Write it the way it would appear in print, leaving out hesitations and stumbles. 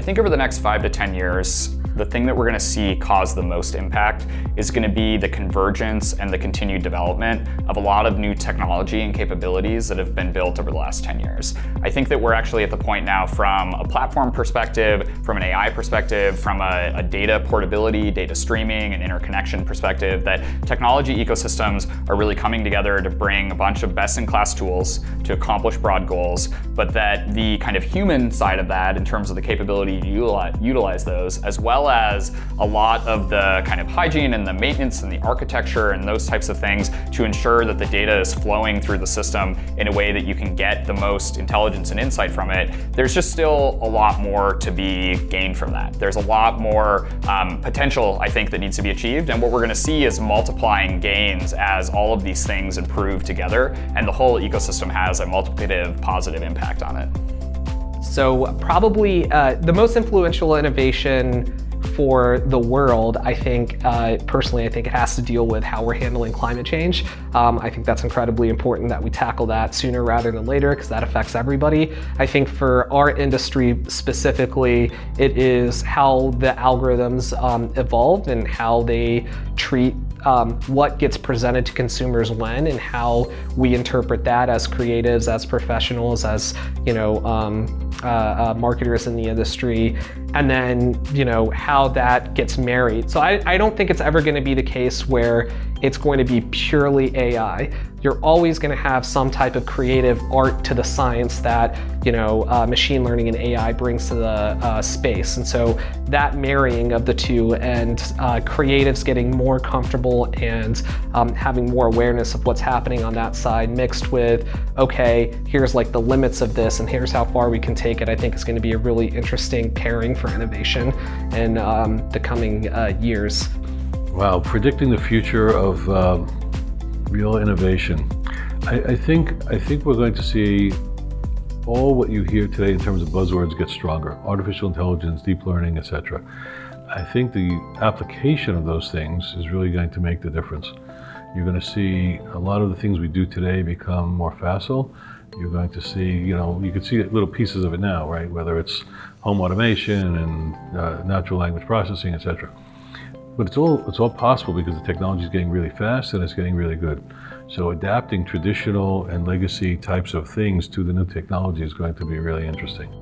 I think over the next 5 to 10 years, the thing that we're going to see cause the most impact is going to be the convergence and the continued development of a lot of new technology and capabilities that have been built over the last 10 years. I think that we're actually at the point now from a platform perspective, from an AI perspective, from a data portability, data streaming, and interconnection perspective, that technology ecosystems are really coming together to bring a bunch of best-in-class tools to accomplish broad goals, but that the kind of human side of that, in terms of the capability to utilize those, as well as a lot of the kind of hygiene and the maintenance and the architecture and those types of things to ensure that the data is flowing through the system in a way that you can get the most intelligence and insight from it. There's just still a lot more to be gained from that. There's a lot more potential, I think, that needs to be achieved, and what we're going to see is multiplying gains as all of these things improve together and the whole ecosystem has a multiplicative positive impact on it. So probably the most influential innovation for the world, I think, personally, I think it has to deal with how we're handling climate change. I think that's incredibly important that we tackle that sooner rather than later, because that affects everybody. I think for our industry specifically, it is how the algorithms evolve and how they treat what gets presented to consumers when, and how we interpret that as creatives, as professionals, as marketers in the industry, and then how that gets married. So I don't think it's ever going to be the case where it's going to be purely AI. You're always going to have some type of creative art to the science that machine learning and AI brings to the space. And so that marrying of the two, and creatives getting more comfortable and having more awareness of what's happening on that side, mixed with, okay, here's like the limits of this and here's how far we can take it, I think is going to be a really interesting pairing for innovation in the coming years. Wow, predicting the future of real innovation. I think we're going to see all what you hear today in terms of buzzwords get stronger. Artificial intelligence, deep learning, etc. I think the application of those things is really going to make the difference. You're going to see a lot of the things we do today become more facile. You're going to see, you can see little pieces of it now, right? Whether it's home automation and natural language processing, etc. But it's all possible because the technology is getting really fast and it's getting really good. So adapting traditional and legacy types of things to the new technology is going to be really interesting.